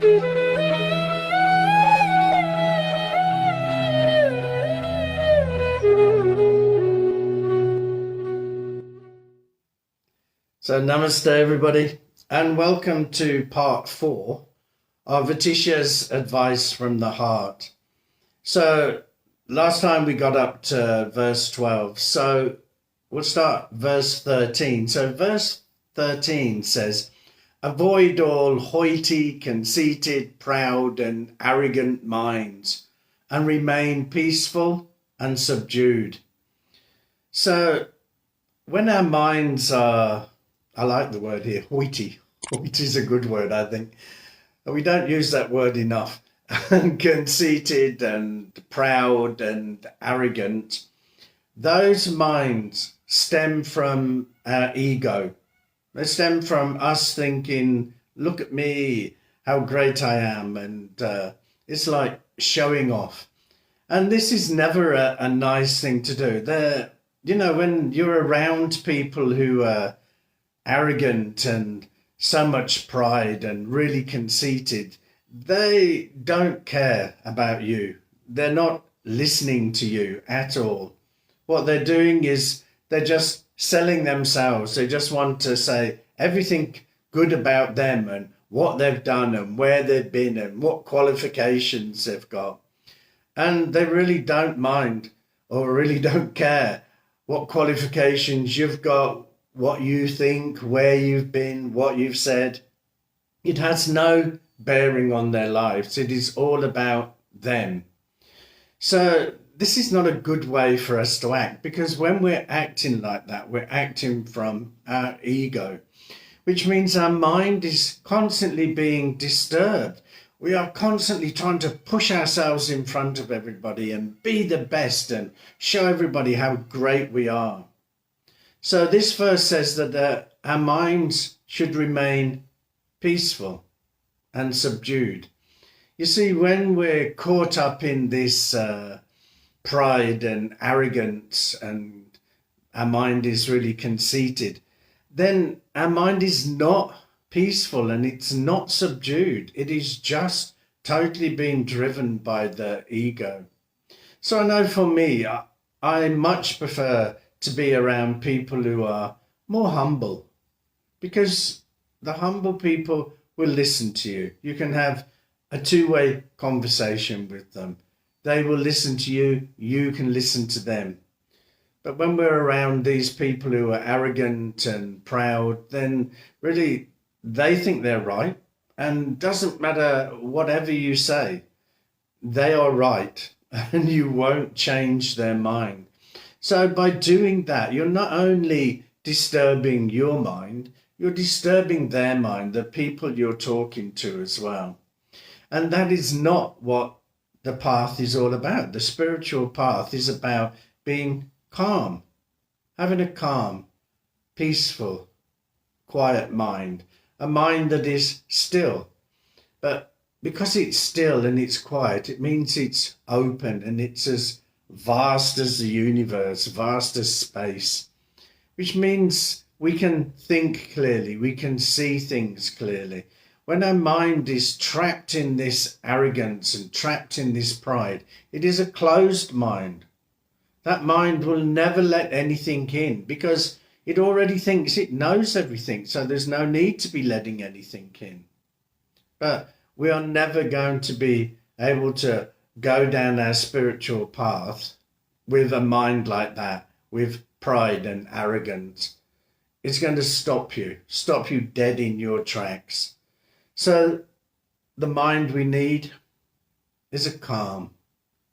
So namaste everybody, and welcome to part 4 of Atisha's advice from the heart. So last time we got up to verse 12, so we'll start verse 13. So verse 13 says, avoid all hoity, conceited, proud and arrogant minds, and remain peaceful and subdued. So when our minds are, I like the word here, hoity. Hoity is a good word, I think. We don't use that word enough. Conceited and proud and arrogant. Those minds stem from our ego. They stem from us thinking, look at me, how great I am. And it's like showing off. And this is never a nice thing to do. When you're around people who are arrogant and so much pride and really conceited, they don't care about you. They're not listening to you at all. What they're doing is they're just selling themselves. They just want to say everything good about them and what they've done and where they've been and what qualifications they've got. And they really don't mind or really don't care what qualifications you've got, what you think, where you've been, what you've said. It has no bearing on their lives. It is all about them. So this is not a good way for us to act, because when we're acting like that, we're acting from our ego, which means our mind is constantly being disturbed. We are constantly trying to push ourselves in front of everybody and be the best and show everybody how great we are. So this verse says that our minds should remain peaceful and subdued. You see, when we're caught up in this pride and arrogance and our mind is really conceited, then our mind is not peaceful and it's not subdued. It is just totally being driven by the ego. So I know for me, I much prefer to be around people who are more humble, because the humble people will listen to you. You can have a two-way conversation with them. They will listen to you, you can listen to them. But when we're around these people who are arrogant and proud, then really they think they're right, and doesn't matter whatever you say, they are right and you won't change their mind. So by doing that, you're not only disturbing your mind, you're disturbing their mind, the people you're talking to as well. And that is not what the path is all about. The spiritual path is about being calm, having a calm, peaceful, quiet mind, a mind that is still. But because it's still and it's quiet, it means it's open and it's as vast as the universe, vast as space, which means we can think clearly, we can see things clearly. When our mind is trapped in this arrogance and trapped in this pride, it is a closed mind. That mind will never let anything in because it already thinks it knows everything, so there's no need to be letting anything in. But we are never going to be able to go down our spiritual path with a mind like that, with pride and arrogance. It's going to stop you dead in your tracks. So the mind we need is a calm,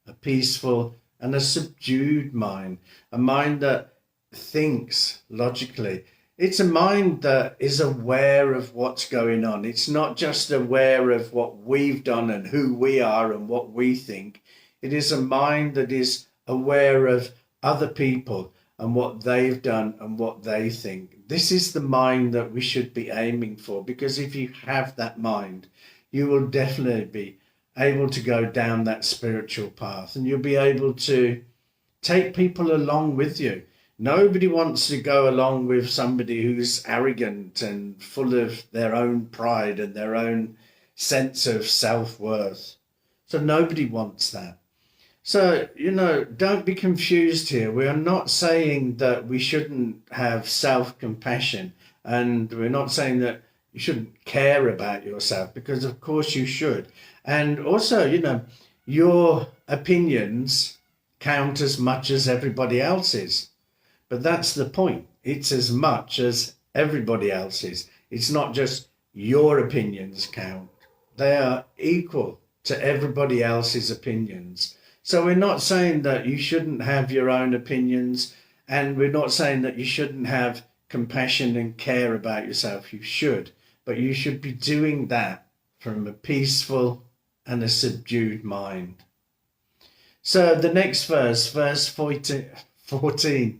a peaceful and a subdued mind, a mind that thinks logically. It's a mind that is aware of what's going on. It's not just aware of what we've done and who we are and what we think. It is a mind that is aware of other people and what they've done and what they think. This is the mind that we should be aiming for, because if you have that mind, you will definitely be able to go down that spiritual path, and you'll be able to take people along with you. Nobody wants to go along with somebody who's arrogant and full of their own pride and their own sense of self-worth. So nobody wants that. So, don't be confused here. We are not saying that we shouldn't have self-compassion, and we're not saying that you shouldn't care about yourself, because of course you should. And also, your opinions count as much as everybody else's. But that's the point. It's as much as everybody else's. It's not just your opinions count. They are equal to everybody else's opinions. So we're not saying that you shouldn't have your own opinions, and we're not saying that you shouldn't have compassion and care about yourself. You should, but you should be doing that from a peaceful and a subdued mind. So the next verse 14.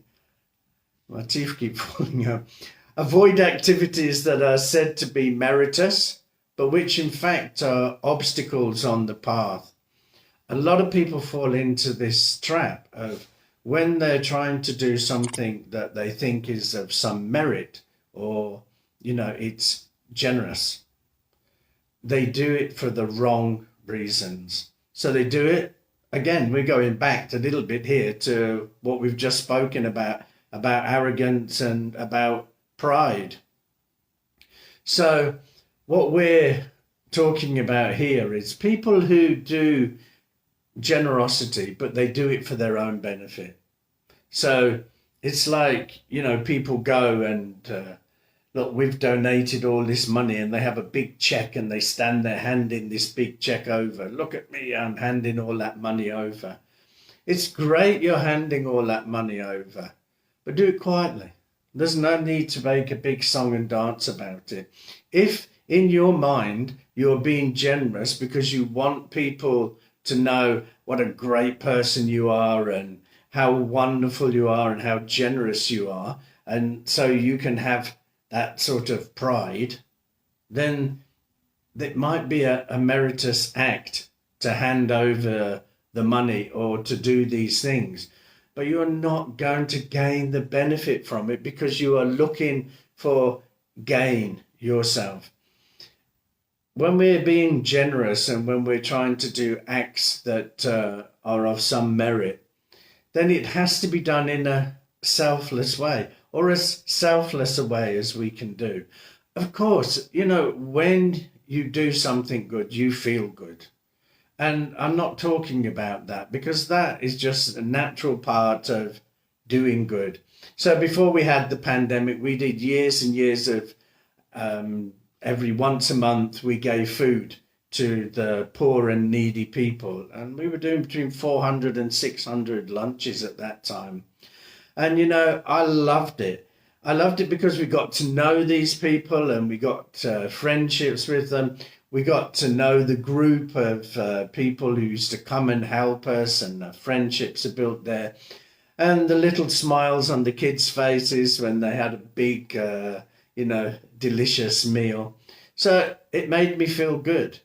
My teeth keep falling out. Avoid activities that are said to be meritous, but which in fact are obstacles on the path. A lot of people fall into this trap of when they're trying to do something that they think is of some merit, or, it's generous. They do it for the wrong reasons. So they do it, again, we're going back a little bit here to what we've just spoken about arrogance and about pride. So what we're talking about here is people who do generosity, but they do it for their own benefit. So it's like, people go and look, we've donated all this money, and they have a big check and they stand there handing this big check over. Look at me, I'm handing all that money over. It's great you're handing all that money over, but do it quietly. There's no need to make a big song and dance about it. If in your mind you're being generous because you want people to know what a great person you are and how wonderful you are and how generous you are, and so you can have that sort of pride, then it might be a Meritous act to hand over the money or to do these things. But you're not going to gain the benefit from it because you are looking for gain yourself. When we're being generous and when we're trying to do acts that are of some merit, then it has to be done in a selfless way, or as selfless a way as we can do. Of course, when you do something good, you feel good. And I'm not talking about that, because that is just a natural part of doing good. So before we had the pandemic, we did years and years of every once a month, we gave food to the poor and needy people. And we were doing between 400 and 600 lunches at that time. And, I loved it. I loved it because we got to know these people and we got friendships with them. We got to know the group of people who used to come and help us, and friendships are built there. And the little smiles on the kids' faces when they had a big, delicious meal. So it made me feel good.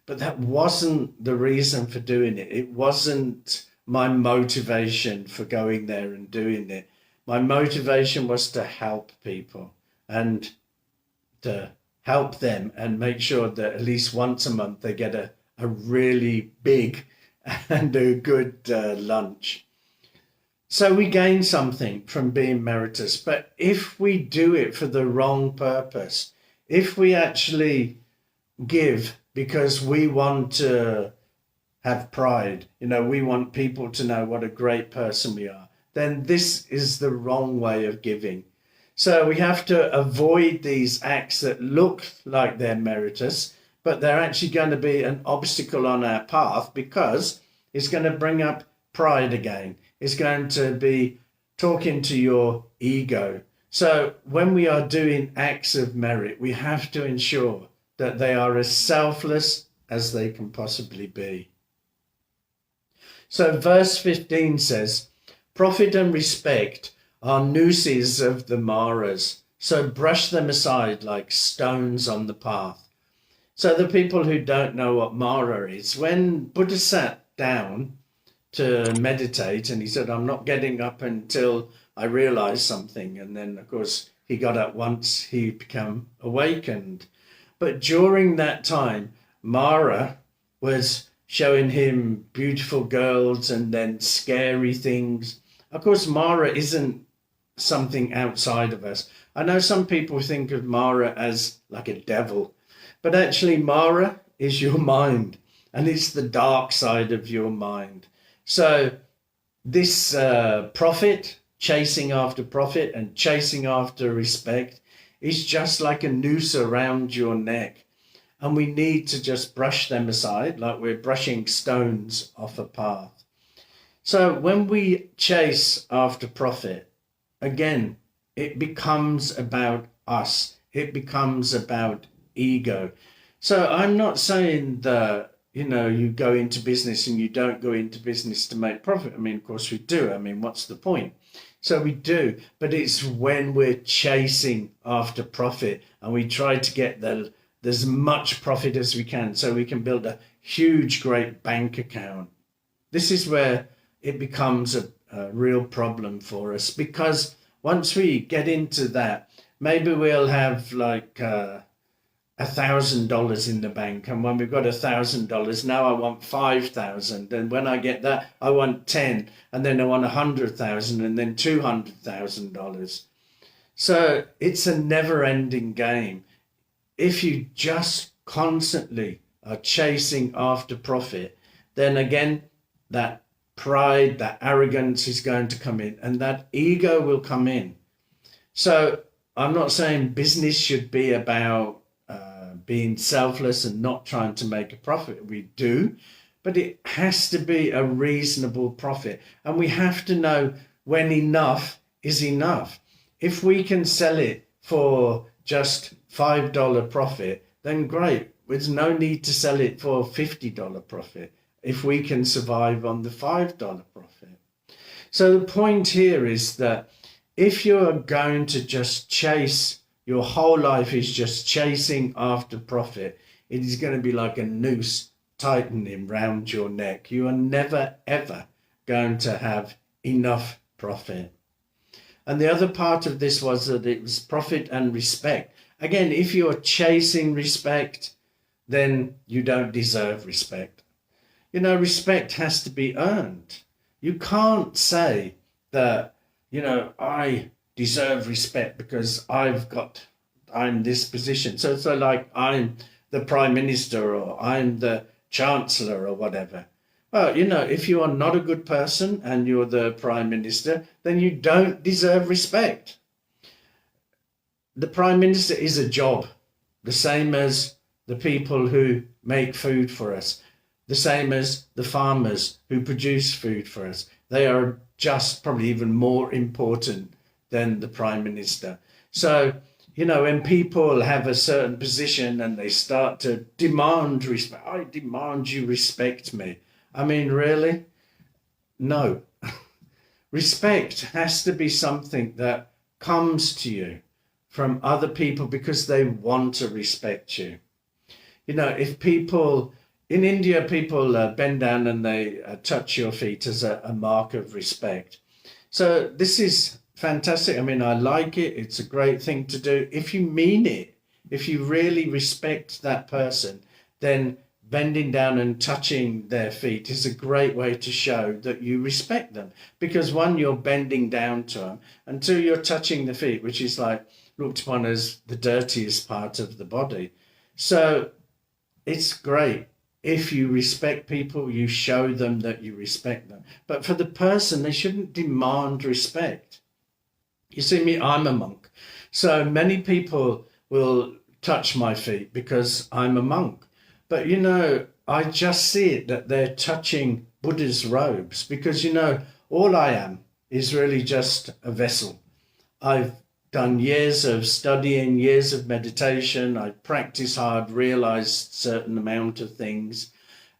But that wasn't the reason for doing it. It wasn't my motivation for going there and doing it. My motivation was to help people and to help them and make sure that at least once a month they get a really big and a good lunch. So we gain something from being Meritous. But if we do it for the wrong purpose, if we actually give because we want to have pride, we want people to know what a great person we are, then this is the wrong way of giving. So we have to avoid these acts that look like they're Meritous, but they're actually going to be an obstacle on our path, because it's going to bring up pride again. It's going to be talking to your ego. So when we are doing acts of merit, we have to ensure that they are as selfless as they can possibly be. So verse 15 says, "Profit and respect are nooses of the Maras, so brush them aside like stones on the path." So the people who don't know what Mara is, when Buddha sat down to meditate and he said, "I'm not getting up until I realize something," and then of course he got up once he became awakened. But during that time, Mara was showing him beautiful girls and then scary things. Of course, Mara isn't something outside of us. I know some people think of Mara as like a devil, but actually Mara is your mind, and it's the dark side of your mind. So this profit, chasing after profit and chasing after respect, is just like a noose around your neck. And we need to just brush them aside like we're brushing stones off a path. So when we chase after profit, again, it becomes about us. It becomes about ego. So I'm not saying that, you go into business and you don't go into business to make profit. I mean, of course we do. I mean, what's the point? So we do, but it's when we're chasing after profit and we try to get as much profit as we can so we can build a huge, great bank account. This is where it becomes a real problem for us, because once we get into that, maybe we'll have like $1,000 in the bank, and when we've got $1,000, now I want 5,000, and when I get that, I want 10, and then I want 100,000, and then $200,000. So it's a never-ending game. If you just constantly are chasing after profit, then again, that pride, that arrogance is going to come in, and that ego will come in. So I'm not saying business should be about being selfless and not trying to make a profit. We do, but it has to be a reasonable profit. And we have to know when enough is enough. If we can sell it for just $5 profit, then great. There's no need to sell it for $50 profit if we can survive on the $5 profit. So the point here is that if you're going to just chase, your whole life is just chasing after profit, it is going to be like a noose tightening round your neck. You are never, ever going to have enough profit. And the other part of this was that it was profit and respect. Again, if you're chasing respect, then you don't deserve respect. Respect has to be earned. You can't say that, I deserve respect because I'm this position. So like I'm the Prime Minister or I'm the Chancellor or whatever. Well, if you are not a good person and you're the Prime Minister, then you don't deserve respect. The Prime Minister is a job, the same as the people who make food for us, the same as the farmers who produce food for us. They are just probably even more important than the Prime Minister. So, when people have a certain position and they start to demand respect, I demand you respect me. I mean, really? No. Respect has to be something that comes to you from other people because they want to respect you. If people, in India, people bend down and they touch your feet as a mark of respect. So this is fantastic. I mean, I like it. It's a great thing to do. If you mean it, if you really respect that person, then bending down and touching their feet is a great way to show that you respect them. Because one, you're bending down to them, and two, you're touching the feet, which is like looked upon as the dirtiest part of the body. So it's great. If you respect people, you show them that you respect them. But for the person, they shouldn't demand respect. You see me, I'm a monk. So many people will touch my feet because I'm a monk. But, I just see it that they're touching Buddha's robes because, all I am is really just a vessel. I've done years of studying, years of meditation. I practice hard, realized certain amount of things.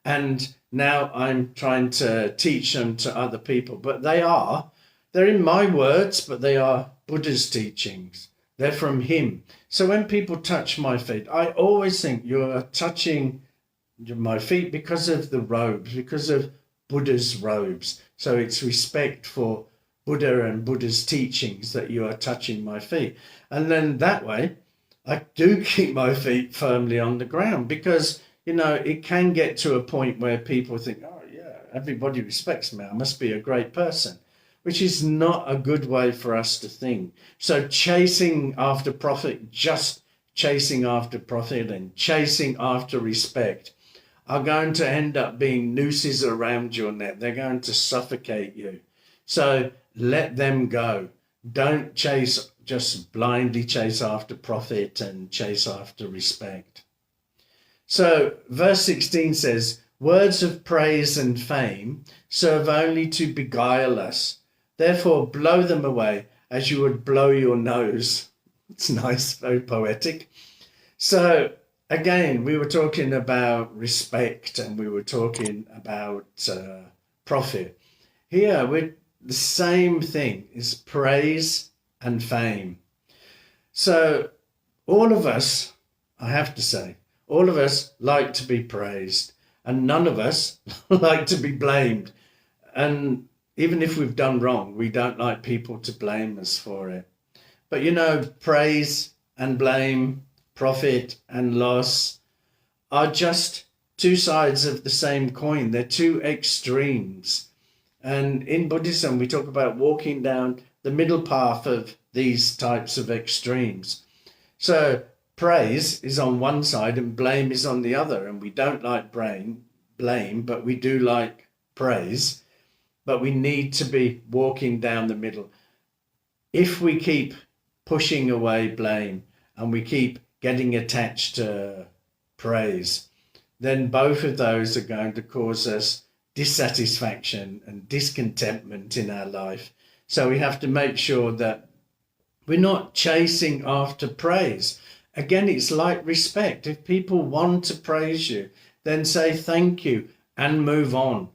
And now I'm trying to teach them to other people. But they're in my words, but they are Buddha's teachings. They're from him. So when people touch my feet, I always think you're touching my feet because of the robes, because of Buddha's robes. So it's respect for Buddha and Buddha's teachings that you are touching my feet. And then that way, I do keep my feet firmly on the ground because, it can get to a point where people think, oh, yeah, everybody respects me. I must be a great person, which is not a good way for us to think. So chasing after profit, just chasing after profit and chasing after respect are going to end up being nooses around your neck. They're going to suffocate you. So let them go. Don't just blindly chase after profit and chase after respect. So verse 16 says, words of praise and fame serve only to beguile us. Therefore blow them away as you would blow your nose. It's nice, very poetic. So again, we were talking about respect and we were talking about profit. Here, the same thing is praise and fame. So all of us, I have to say, all of us like to be praised and none of us like to be blamed. And even if we've done wrong, we don't like people to blame us for it. But praise and blame, profit and loss are just two sides of the same coin. They're two extremes. And in Buddhism, we talk about walking down the middle path of these types of extremes. So praise is on one side and blame is on the other. And we don't like blame, but we do like praise. But we need to be walking down the middle. If we keep pushing away blame and we keep getting attached to praise, then both of those are going to cause us dissatisfaction and discontentment in our life. So we have to make sure that we're not chasing after praise. Again, it's like respect. If people want to praise you, then say thank you and move on.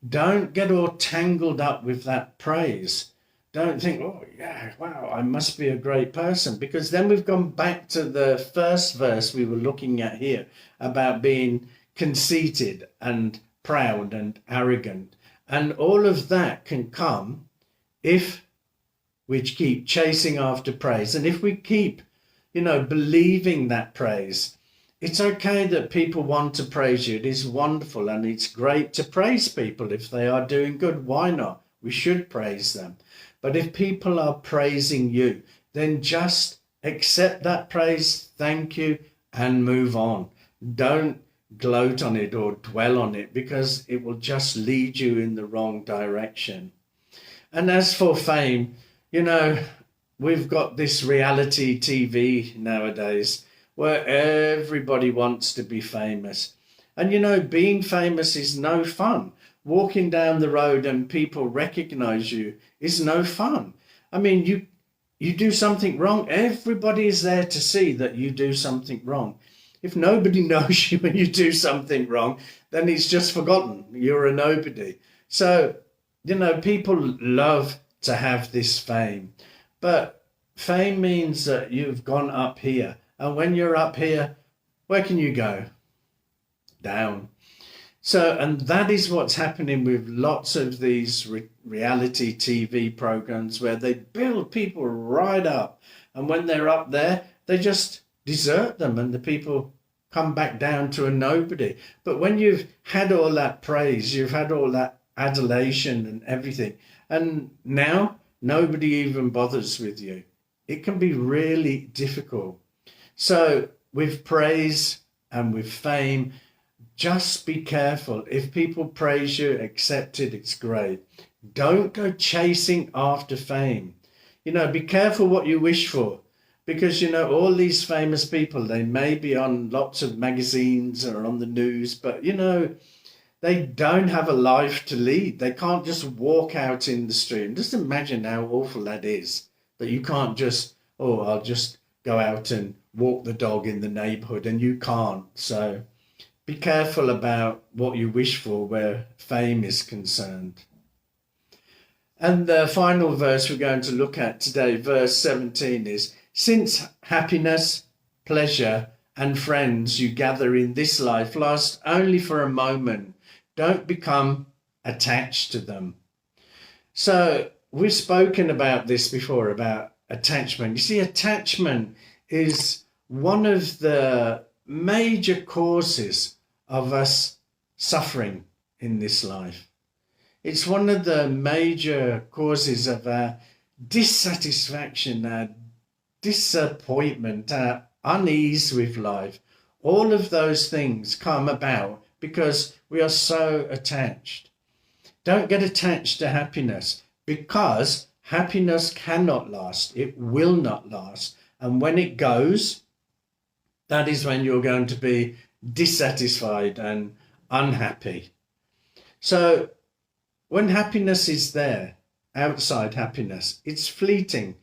Don't get all tangled up with that praise. Don't think, oh, yeah, wow, I must be a great person. Because then we've gone back to the first verse we were looking at here about being conceited and proud and arrogant. And all of that can come if we keep chasing after praise. And if we keep, believing that praise, it's okay that people want to praise you. It is wonderful and it's great to praise people if they are doing good. Why not? We should praise them. But if people are praising you, then just accept that praise, thank you, and move on. Don't gloat on it or dwell on it because it will just lead you in the wrong direction. And as for fame, we've got this reality TV nowadays where everybody wants to be famous. And being famous is no fun. Walking down the road and people recognize you is no fun. I mean, you do something wrong, everybody is there to see that you do something wrong. If nobody knows you when you do something wrong, then it's just forgotten. You're a nobody. So, people love to have this fame. But fame means that you've gone up here. And when you're up here, where can you go? Down. So, and that is what's happening with lots of these reality TV programs where they build people right up. And when they're up there, they just desert them and the people come back down to a nobody. But when you've had all that praise, you've had all that adulation and everything, and now nobody even bothers with you, it can be really difficult. So with praise and with fame, just be careful. If people praise you, accept it, it's great. Don't go chasing after fame. Be careful what you wish for. Because, all these famous people, they may be on lots of magazines or on the news, but, they don't have a life to lead. They can't just walk out in the street. Just imagine how awful that is, that you can't just, I'll just go out and walk the dog in the neighborhood, and you can't. So be careful about what you wish for where fame is concerned. And the final verse we're going to look at today, verse 17, is, since happiness, pleasure, and friends you gather in this life last only for a moment, don't become attached to them. So we've spoken about this before, about attachment. You see, attachment is one of the major causes of us suffering in this life. It's one of the major causes of our dissatisfaction, our disappointment, our unease with life. All of those things come about because we are so attached. Don't get attached to happiness, because happiness cannot last. It will not last. And when it goes, that is when you're going to be dissatisfied and unhappy. So when happiness is there, outside happiness, it's fleeting.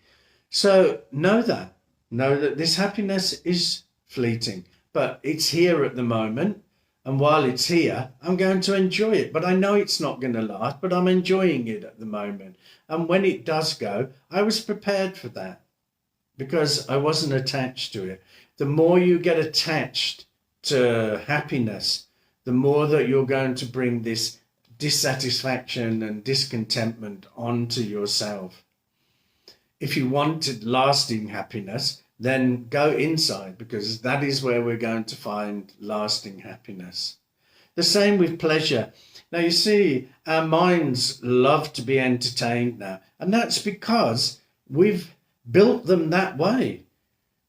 So know that this happiness is fleeting, but it's here at the moment. And while it's here, I'm going to enjoy it. But I know it's not going to last, but I'm enjoying it at the moment. And when it does go, I was prepared for that because I wasn't attached to it. The more you get attached to happiness, the more that you're going to bring this dissatisfaction and discontentment onto yourself. If you wanted lasting happiness, then go inside, because that is where we're going to find lasting happiness. The same with pleasure. Now, you see, our minds love to be entertained now, and that's because we've built them that way.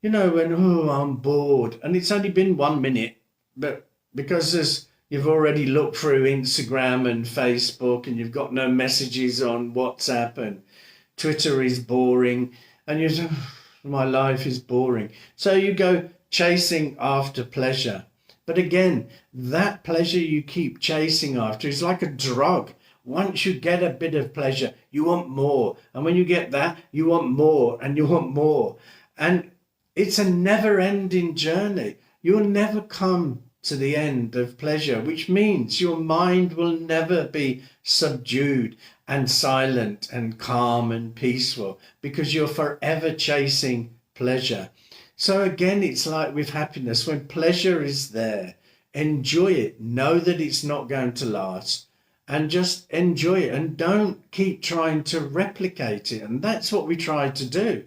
You know, when, I'm bored, and it's only been 1 minute, but because you've already looked through Instagram and Facebook, and you've got no messages on WhatsApp, and Twitter is boring, and you say, my life is boring. So you go chasing after pleasure. But again, that pleasure you keep chasing after is like a drug. Once you get a bit of pleasure, you want more. And when you get that, you want more and you want more. And it's a never-ending journey. You'll never come to the end of pleasure, which means your mind will never be subdued and silent and calm and peaceful, because you're forever chasing pleasure. So again, it's like with happiness. When pleasure is there, enjoy it. Know that it's not going to last, and just enjoy it, and don't keep trying to replicate it. And that's what we try to do.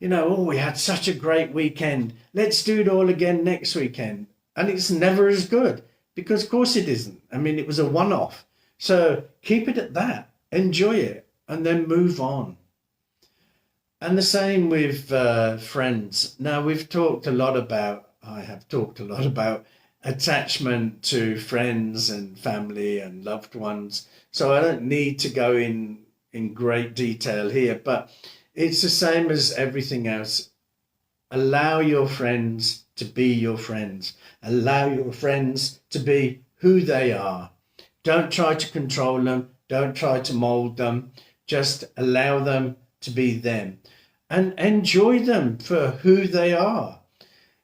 You know, we had such a great weekend. Let's do it all again next weekend. And it's never as good, because of course it isn't. I mean, it was a one-off. So keep it at that. Enjoy it and then move on. And the same with friends. Now, I have talked a lot about attachment to friends and family and loved ones. So I don't need to go in great detail here, but it's the same as everything else. Allow your friends to be your friends. Allow your friends to be who they are. Don't try to control them. Don't try to mold them. Just allow them to be them and enjoy them for who they are.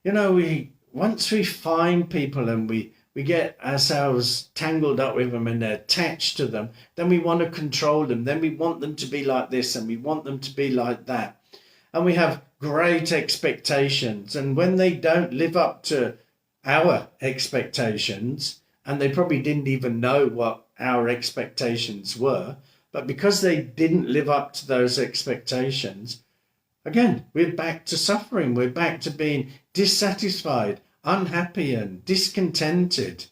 You know, once we find people and we get ourselves tangled up with them and attached to them, then we want to control them. Then we want them to be like this and we want them to be like that. And we have great expectations. And when they don't live up to our expectations, and they probably didn't even know what our expectations were, but because they didn't live up to those expectations, again, we're back to suffering. We're back to being dissatisfied, unhappy and discontented.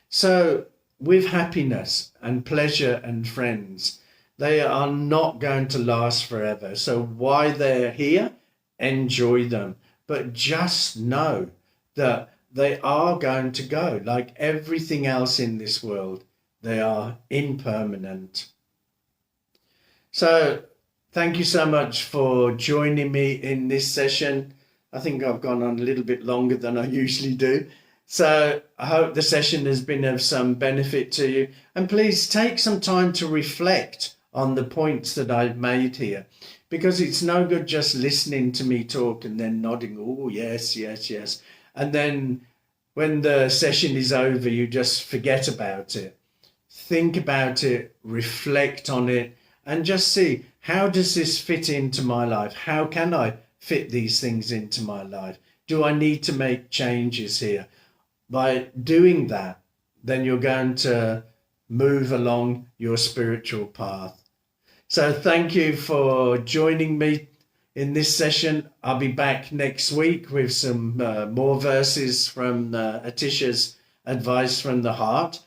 So with happiness and pleasure and friends, they are not going to last forever. So while they're here, enjoy them. But just know that they are going to go. Like everything else in this world, they are impermanent. So thank you so much for joining me in this session. I think I've gone on a little bit longer than I usually do. So I hope the session has been of some benefit to you. And please take some time to reflect on the points that I've made here, because it's no good just listening to me talk and then nodding, oh, yes, yes, yes. And then when the session is over, you just forget about it. Think about it, reflect on it, and just see, how does this fit into my life? How can I fit these things into my life? Do I need to make changes here? By doing that, then you're going to move along your spiritual path. So thank you for joining me in this session. I'll be back next week with some more verses from Atisha's advice from the heart.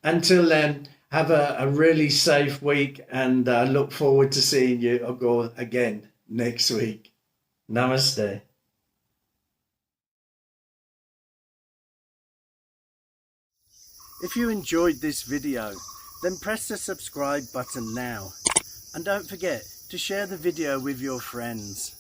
Until then, have a really safe week, and look forward to seeing you again next week. Namaste. If you enjoyed this video, then press the subscribe button now. And don't forget to share the video with your friends.